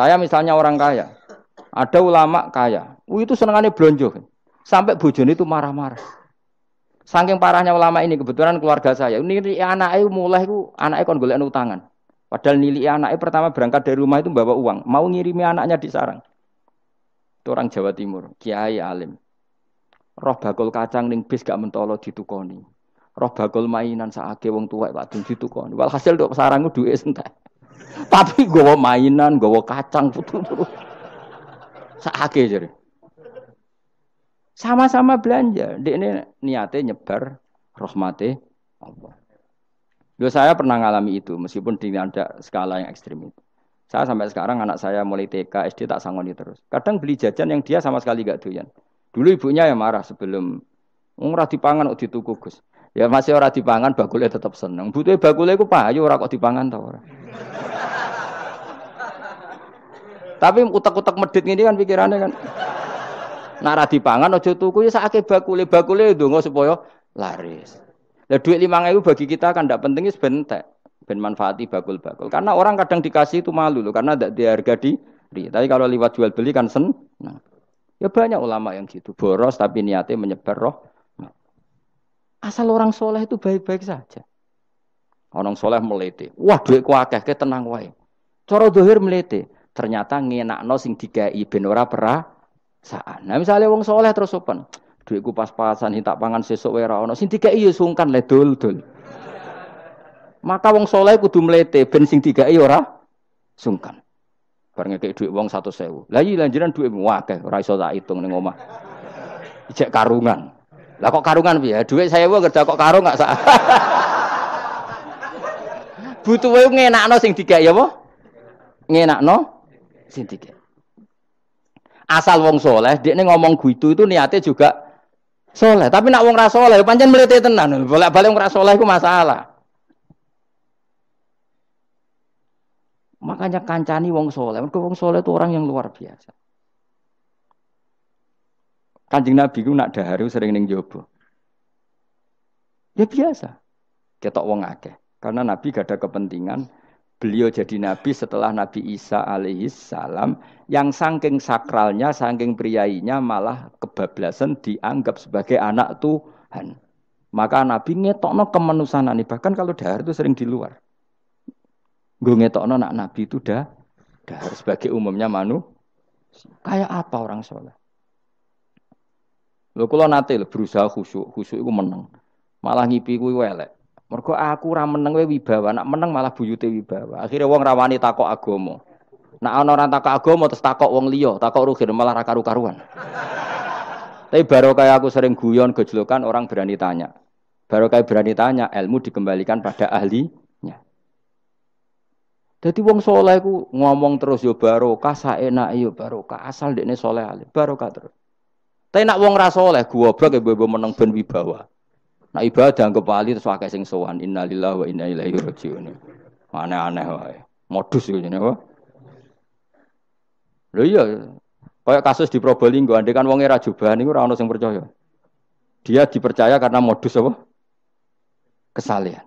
Saya misalnya orang kaya, ada ulama kaya, itu senengannya blonjo, sampai bojone itu marah-marah. Saking parahnya ulama ini kebetulan keluarga saya, ini anaknya mulai itu anaknya kon golek utangan. Padahal nilai anaknya pertama berangkat dari rumah itu bawa uang, mau ngirimi anaknya di sarang. Itu orang Jawa Timur, kiai alim. Roh bakul kacang ning bis gak mentolo ditukoni. Roh bakul mainan saake wong tuwek Pak Dun ditukoni. Walhasil tok sarang ku duwe entek. Tapi gowo mainan, gowo kacang putu-putu. Saake jare. Sama-sama belanja. Dekne niate nyebar rahmate Allah. Saya pernah ngalami itu meskipun di ada skala yang ekstrim itu. Saya sampai sekarang anak saya mulai TK, SD tak sangoni terus. Kadang beli jajan yang dia sama sekali gak doyan. Dulu ibunya yang marah sebelum ora dipangan kok dituku Gus. Ya masih ora dipangan bakule tetap seneng. Butuhe bakule ku payu ora kok dipangan ta ora. Tapi utek-utek medhit ngene kan pikirannya kan. Nek ora dipangan aja tuku ya sakake bakule ndonga supaya laris. Lah duit 5.000 bagi kita kan ndak penting wis bentek. Ben manfaati bakul-bakul. Karena orang kadang dikasih itu malu loh karena ndak diharga diri. Tapi kalau lewat jual beli kan seneng. Ya banyak ulama yang gitu, boros tapi niatnya menyebar roh. Asal orang soleh itu baik-baik saja. Orang soleh melete, wah duitku akeh, tenang wae. Cara dohir melete, ternyata ngenakno sing dikai ben ora perasaan. Nah misalnya wong soleh terus sopan, duitku pas-pasan tak pangan sesuk wae ora ono, sing dikai ya sungkan le dul. Maka wong soleh kudu melete ben sing dikai ora sungkan. Bareng ngekek dhuwit wong 100.000. Lah iya lanjiran dhuwitmu akeh ora iso tak hitung ning omah. Ijek karungan. Lah kok karungan piye? Dhuwit 1.000 kerja kok karung gak sak. Butuhe ngenakno sing digawe apa? Ngenakno sing digawe. Asal wong soleh, dekne ngomong gitu itu niate juga soleh. Tapi nak wong ra soleh pancen mlete tenan. Bolak-balik wong ra soleh iku masalah. Makanya kancani wong soleh. Wong soleh itu orang yang luar biasa. Kanjeng Nabi ku nak daharu sering ning jaba. Ya biasa. Ketok wong akeh. Karena Nabi gak ada kepentingan beliau jadi Nabi setelah Nabi Isa alaihi salam yang saking sakralnya, saking priainya malah kebablasan dianggap sebagai anak Tuhan. Maka Nabi ngetokno kemanusiaan. Bahkan kalau dahar itu sering di luar. Gue ngetokno nak Nabi itu dah sebagai umumnya kayak apa orang soleh. Lho kula nate berusaha khusyuk iku meneng. Malah ngipi kuwi elek. Mergo aku ora meneng wae wibawa, nak meneng malah buyute wibawa. Akhire wong ra wani takok agama. Nak ana ora takok agama terus takok wong liya, takok rugi malah ra karu-karuan. Tapi baru kayak aku sering guyon gejlokan orang berani tanya. Baru kayak berani tanya, ilmu dikembalikan pada ahlinya. Jadi wong soleh ku ngomong terus yo barokah, saenak yo barokah, asal dekne soleh alim, barokah terus. Tapi nak wong ra soleh goblok ya mbok meneng ben wibawa. Nak ibadah anggap wali terus akeh sing sowan, innalillahi wa inna ilaihi rajiun. Aneh-aneh wae. Modus yo jenenge apa? Lho iya, kayak kasus di Probolinggo, andai kan wong ra jubah niku ora ono sing percaya. Dia dipercaya karena modus apa? Kesalehan.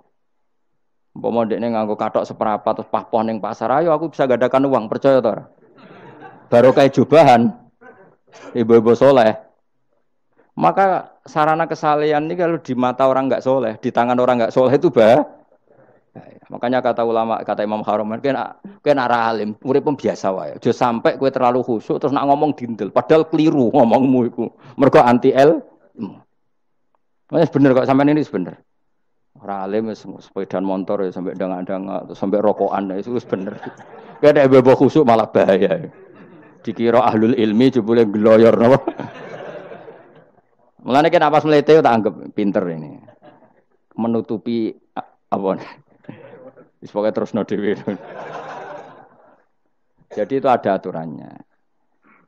Umpama ndekne nganggo kathok seprapat terus pah ning pasar, ayo aku bisa gadakan uang, percaya to ora? Baru kayak jubahan ibu-ibu soleh. Maka sarana kesalehan ini kalau di mata orang enggak soleh, di tangan orang enggak soleh itu bahaya. Makanya kata ulama, kata Imam Haromen, kowe nek alim, urip biasa wae. Aja sampai kowe terlalu khusyuk terus nak ngomong dindel, padahal keliru ngomongmu iku. Mergo anti ilmu. Wes bener kok sampean ini bener. Ora alim sepedaan motor ya sampai dang-dang sampai rokokan itu wis bener. Kayak ada bebo khusuk malah bahaya. Dikira ahlul ilmi jebule gloyor napa. Mulane kan pas mlete tak anggap pinter ini. Menutupi apa. Wis pokoke terusno dhewe. Jadi itu ada aturannya.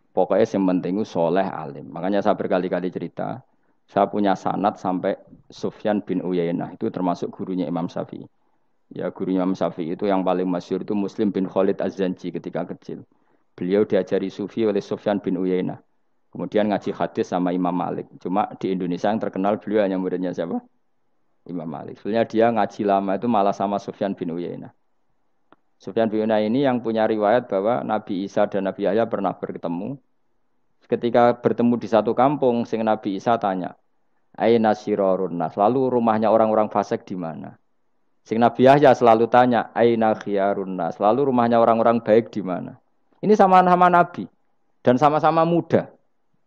Pokoknya yang penting itu soleh alim. Makanya saya berkali-kali cerita. Saya punya sanad sampai Sufyan bin Uyainah itu termasuk gurunya Imam Syafi'i. Ya gurunya Imam Syafi'i itu yang paling masyhur itu Muslim bin Khalid Az-Zanji ketika kecil. Beliau diajari sufi oleh Sufyan bin Uyainah. Kemudian ngaji hadis sama Imam Malik. Cuma di Indonesia yang terkenal beliau hanya muridnya siapa? Imam Malik. Sebenarnya dia ngaji lama itu malah sama Sufyan bin Uyainah. Sufyan bin Uyainah ini yang punya riwayat bahwa Nabi Isa dan Nabi Yahya pernah bertemu. Ketika bertemu di satu kampung, sing Nabi Isa tanya, "Aina sirarun nas?" Lalu rumahnya orang-orang fasik di mana? Sing Nabi Yahya selalu tanya, "Aina khiyarun nas?" Lalu rumahnya orang-orang baik di mana? Ini sama-sama Nabi dan sama-sama muda.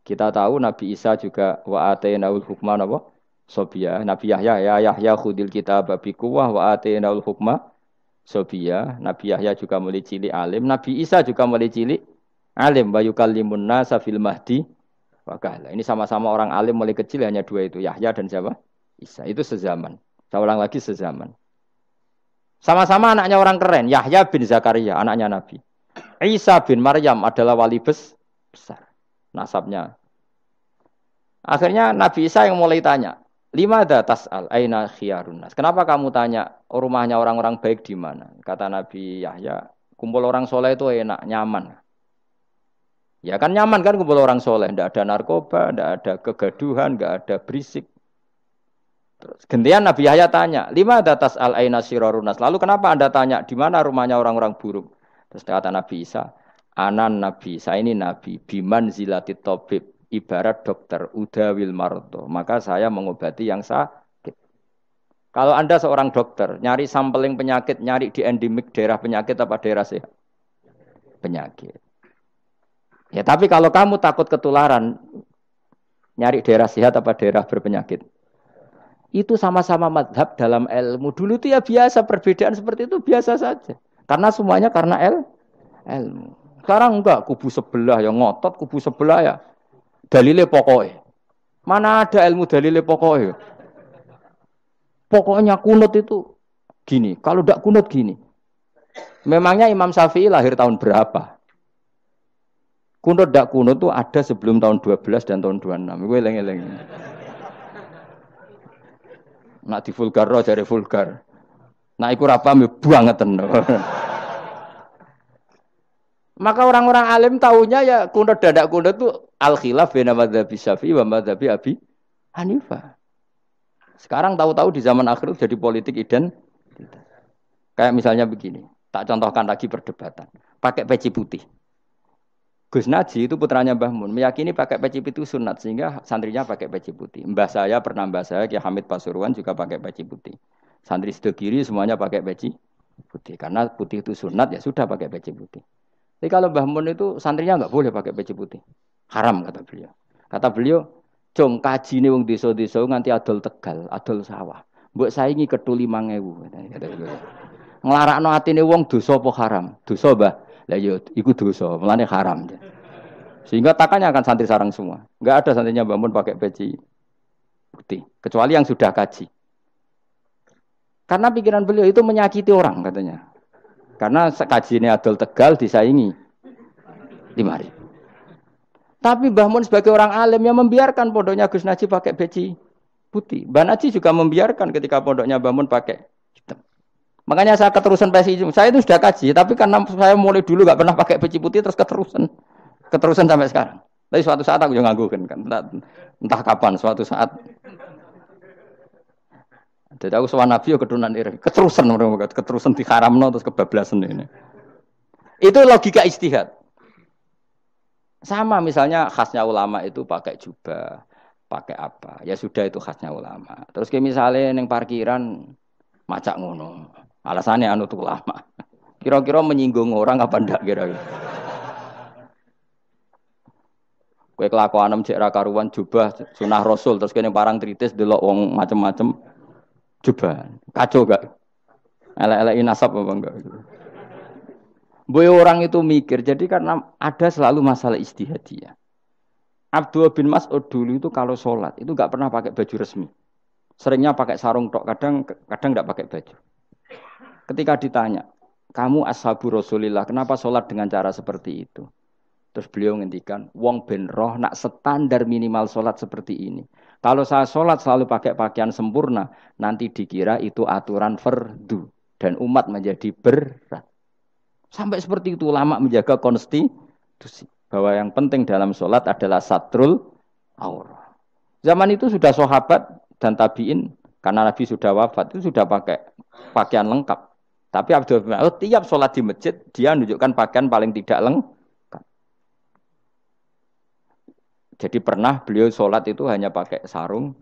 Kita tahu Nabi Isa juga wa atainaul hukma napa? Sobia. Nabi Yahya ya Yahya khudil kitab bi quwwah wa atainaul hukma sobia. Nabi Yahya juga mulai cilik alim. Nabi Isa juga mulai cilik alim wa yukallimun nasa fil mahdi wa kahla. Ini sama-sama orang alim mulai kecil hanya dua itu, Yahya dan siapa? Isa. Itu sezaman. Saya ulang lagi sezaman. Sama-sama anaknya orang keren, Yahya bin Zakaria, anaknya Nabi. Isa bin Maryam adalah wali besar nasabnya. Akhirnya Nabi Isa yang mulai tanya, "Limada tas'al aina khiyarun nas?" Kenapa kamu tanya rumahnya orang-orang baik di mana? Kata Nabi Yahya, kumpul orang soleh itu enak, nyaman. Ya kan nyaman kan kumpul orang soleh, tidak ada narkoba, tidak ada kegaduhan, tidak ada berisik. Terus gantian Nabi Yahya tanya, "Limada tas'al aina sirarun nas?" Lalu kenapa Anda tanya di mana rumahnya orang-orang buruk? Terus kata Nabi Isa, "Anan Nabi, saya ini Nabi, biman zilatit tabib, ibarat dokter, udawil marto." Maka saya mengobati yang sakit. Kalau Anda seorang dokter, nyari sampling penyakit, nyari di endemik daerah penyakit apa daerah sehat? Penyakit. Ya tapi kalau kamu takut ketularan, nyari daerah sehat apa daerah berpenyakit? Itu sama-sama madhab dalam ilmu. Dulu itu ya biasa, perbedaan seperti itu biasa saja. Karena semuanya karena ilmu. Sekarang enggak, kubu sebelah yang ngotot, kubu sebelah ya dalile pokoknya. Mana ada ilmu dalile pokoknya? Pokoknya kunut itu gini, kalau enggak kunut gini. Memangnya Imam Syafi'i lahir tahun berapa? Kunut enggak kunut itu ada sebelum tahun 12 dan tahun 26. Gue eleng-eleng. Nak di vulgar roh jare vulgar. Nak iku ra paham banget. Maka orang-orang alim tahunya ya kunut dadak kunut itu al-khilaf baina madzhabi Syafi'i wa madzhabi Abi Hanifah. Sekarang tahu-tahu di zaman akhir jadi politik identitas. Kayak misalnya begini, tak contohkan lagi perdebatan. Pakai peci putih. Gus Naji itu putranya Mbah Mun, meyakini pakai peci putih sunat sehingga santrinya pakai peci putih. Mbah saya, Ki Hamid Pasuruan juga pakai peci putih. Santri sebelah kiri semuanya pakai peci putih karena putih itu sunat ya sudah pakai peci putih. Tapi kalau Mbah Mun itu santrinya enggak boleh pakai peci putih. Haram kata beliau. Kata beliau, "Cung kajine wong desa-desa nganti adol Tegal, adol sawah. Mbok saingi kethu 5.000." Kata beliau. Nglarakno atine wong dosa apa haram? Dosa, Mbah. Lah ya iku dosa, mulane haram. Sehingga takanya akan santri sarang semua. Enggak ada santrinya Mbah Mun pakai peci putih, kecuali yang sudah kaji. Karena pikiran beliau itu menyakiti orang katanya. Karena kaji ini adol Tegal disaingi 5.000. Tapi Mbah Mun sebagai orang alim yang membiarkan pondoknya Gus Naji pakai peci putih. Mbah Naji juga membiarkan ketika pondoknya Mbah Mun pakai hitam. Makanya saya keterusan peci. Saya itu sudah kaji, tapi karena saya mulai dulu nggak pernah pakai peci putih terus keterusan sampai sekarang. Tapi suatu saat aku juga nganggu kan, entah kapan suatu saat. Jadi aku sowan Nabi yo keturunan iri. Keterusan diharamno terus kebablasan ini. Itu logika ijtihad. Sama misalnya khasnya ulama itu pakai jubah, pakai apa? Ya sudah itu khasnya ulama. Terus kayak misalnya neng parkiran macak ngono. Alasannya anut ulama. Kira-kira menyinggung orang apa ndak kira-kira? Kowe kelakuanem cek ra karuan jubah sunah Rasul terus kene parang tritis delok wong macem-macem. Coba, kacau gak? Elek-eleki nasab apa enggak? Boy orang itu mikir, jadi karena ada selalu masalah ijtihadiyah. Abdullah bin Mas'ud dulu itu kalau sholat itu enggak pernah pakai baju resmi. Seringnya pakai sarung tok, kadang enggak pakai baju. Ketika ditanya, kamu ashabu Rasulillah, kenapa sholat dengan cara seperti itu? Terus beliau ngendikan, wong ben roh nak standar minimal sholat seperti ini. Kalau saya sholat selalu pakai pakaian sempurna, nanti dikira itu aturan fardu dan umat menjadi berat. Sampai seperti itu ulama menjaga konstitusi bahwa yang penting dalam sholat adalah satrul aurah. Zaman itu sudah sahabat dan tabiin karena Nabi sudah wafat itu sudah pakai pakaian lengkap. Tapi Abdul bin Mas'ud tiap sholat di masjid dia menunjukkan pakaian paling tidak lengkap. Jadi pernah beliau sholat itu hanya pakai sarung,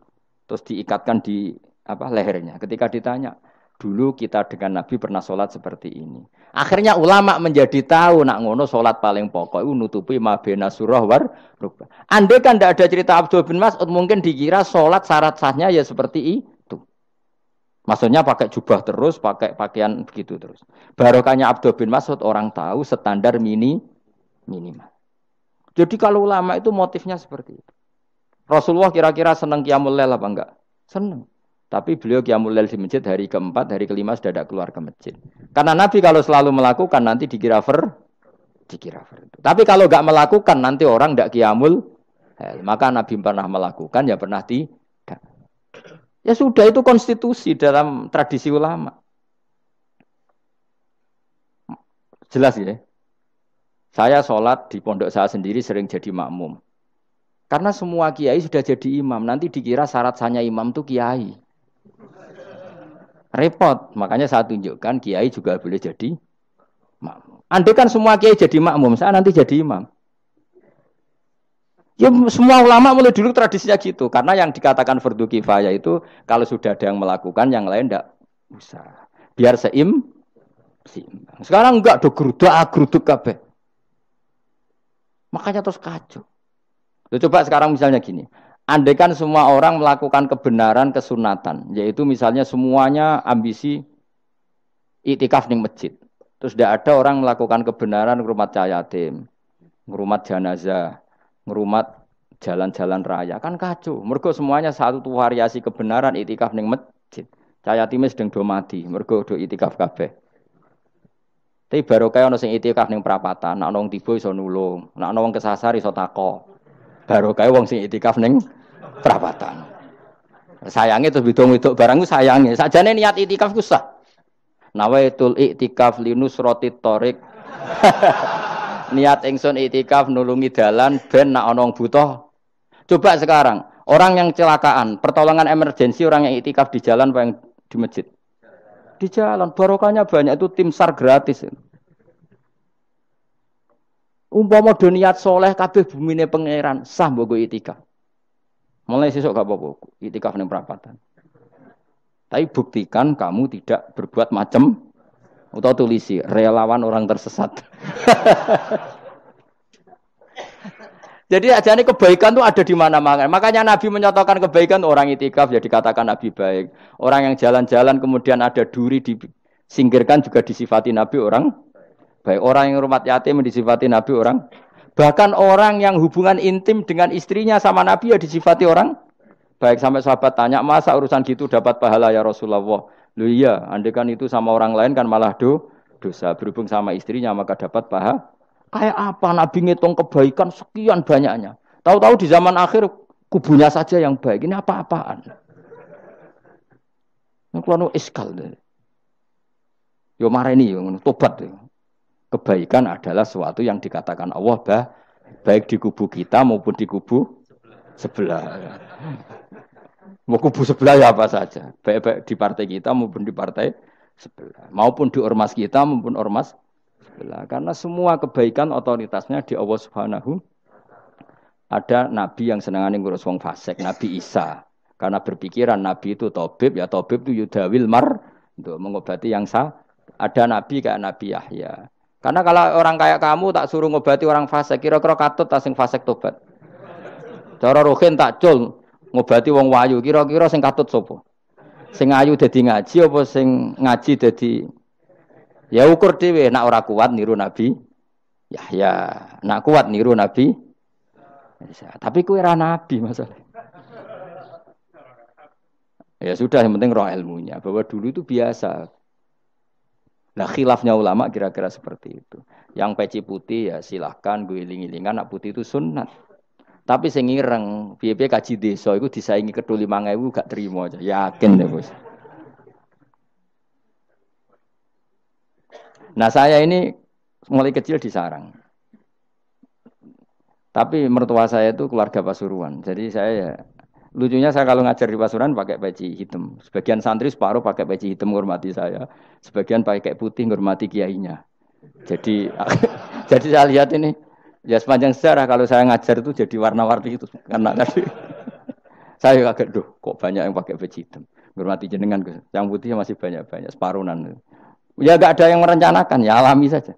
terus diikatkan di lehernya. Ketika ditanya, dulu kita dengan Nabi pernah sholat seperti ini. Akhirnya ulama menjadi tahu nak ngono sholat paling pokok itu nutupi mabena surah war rukbah. Andai kan tidak ada cerita Abdul bin Mas'ud mungkin dikira sholat syarat sahnya ya seperti itu. Maksudnya pakai jubah terus, pakai pakaian begitu terus. Barokahnya Abdul bin Mas'ud orang tahu standar minimal. Jadi kalau ulama itu motifnya seperti itu. Rasulullah kira-kira senang qiyamul lail apa enggak? Senang. Tapi beliau qiyamul lail di masjid hari keempat, hari kelima sudah tidak keluar ke masjid. Karena Nabi kalau selalu melakukan nanti dikira dikira. Tapi kalau enggak melakukan nanti orang enggak qiyamul lail. Maka Nabi pernah melakukan ya pernah tidak. Ya sudah itu konstitusi dalam tradisi ulama. Jelas ya. Saya sholat di pondok saya sendiri sering jadi makmum. Karena semua kiai sudah jadi imam. Nanti dikira syarat sahnya imam itu kiai. Repot. Makanya saya tunjukkan kiai juga boleh jadi makmum. Andai kan semua kiai jadi makmum, saya nanti jadi imam. Ya semua ulama mulai dulu tradisinya gitu. Karena yang dikatakan fardu kifayah itu kalau sudah ada yang melakukan, yang lain tidak usah. Biar seimbang. Sekarang enggak do geruduk kabeh. Makanya terus kacau. Coba sekarang misalnya gini. Andai kan semua orang melakukan kebenaran kesunatan, yaitu misalnya semuanya ambisi iktikaf di masjid. Terus tidak ada orang melakukan kebenaran ngrumat yatim, ngrumat jenazah, ngrumat jalan-jalan raya. Kan kacau. Mergo semuanya satu variasi kebenaran iktikaf di masjid. Yatime sedang do mati, mergo do iktikaf kabeh. Tapi baru kaya ono sing itikaf ning prapatan, nek ono wong tiba iso nulung, nek ono wong kesasar iso tako. Baru kaya wong sing itikaf ning prapatan. Sayange terus bidung-bidung barang ku sayange. Sakjane niat itikaf ku sah. Nawaitul iktikaf linusrati thoriq. Niat ingsun itikaf nulungi dalan ben nek ono wong butuh. Coba sekarang, orang yang kecelakaan, pertolongan emergensi orang yang itikaf di jalan apa yang di masjid? Di jalan, barokahnya banyak itu tim SAR gratis. Umpama do niat soleh kabeh bumine pangeran, sah mbok itikaf. Mulai sesuk gak apa-apa, itikaf ning perapatan. Tapi buktikan kamu tidak berbuat macam atau tulisi relawan orang tersesat. Jadi ajane kebaikan itu ada di mana-mana. Makanya Nabi menyatakan kebaikan orang itikaf ya dikatakan Nabi baik. Orang yang jalan-jalan kemudian ada duri disingkirkan juga disifati Nabi orang baik. Orang yang rumah yatim disifati Nabi orang. Bahkan orang yang hubungan intim dengan istrinya sama Nabi ya disifati orang baik. Sampai sahabat tanya, masa urusan gitu dapat pahala ya Rasulullah? Loh iya, andai kan itu sama orang lain kan malah dosa. Berhubung sama istrinya maka dapat pahala. Kayak apa Nabi ngitung kebaikan sekian banyaknya. Tahu-tahu di zaman akhir kubunya saja yang baik. Ini apa-apaan? Ini kalau iskal deh. Yo mareni yo tobat. Kebaikan adalah sesuatu yang dikatakan Allah baik di kubu kita maupun di kubu sebelah. Mau kubu sebelah ya apa saja. Baik di partai kita maupun di partai sebelah. Maupun di ormas kita maupun ormas karena semua kebaikan otoritasnya di Allah Subhanahu. Ada nabi yang senengane ngurus wong fasik, Nabi Isa. Karena berpikiran nabi itu tabib, ya tabib itu yudawil mar untuk mengobati yang sah. Ada nabi kayak Nabi Yahya. Karena kalau orang kayak kamu tak suruh ngobati orang fasik, kira-kira katut ta sing fasik tobat. Cara rohin tak cul ngobati wong wayu, kira-kira sing katut sapa? Sing ayu dadi ngaji apa sing ngaji dadi. Ya ukur dhewe, nak ora kuat niru Nabi Yahya, nak kuat niru Nabi Isa. Tapi kowe ora nabi masalah. Ya sudah, yang penting roh ilmunya. Bahwa dulu itu biasa. Nah khilafnya ulama kira-kira seperti itu. Yang peci putih ya silahkan gue iling-ilingan, nak putih itu sunnat. Tapi sing ireng, piye-piye kaji desa iku disaingi kedul 5.000 gak terima aja. Yakin deh bos. Nah saya ini mulai kecil di sarang. Tapi mertua saya itu keluarga Pasuruan. Jadi saya ya Lucunya saya kalau ngajar di Pasuruan pakai peci hitam. Sebagian santri separuh pakai peci hitam menghormati saya. Sebagian pakai putih menghormati kiainya. Jadi jadi saya lihat ini ya sepanjang sejarah kalau saya ngajar itu jadi warna-warni itu karena tadi saya kaget doh kok banyak yang pakai peci hitam. Menghormati jenengan Gus. Yang putih masih banyak-banyak separuhan. Ya enggak ada yang merencanakan ya alami saja.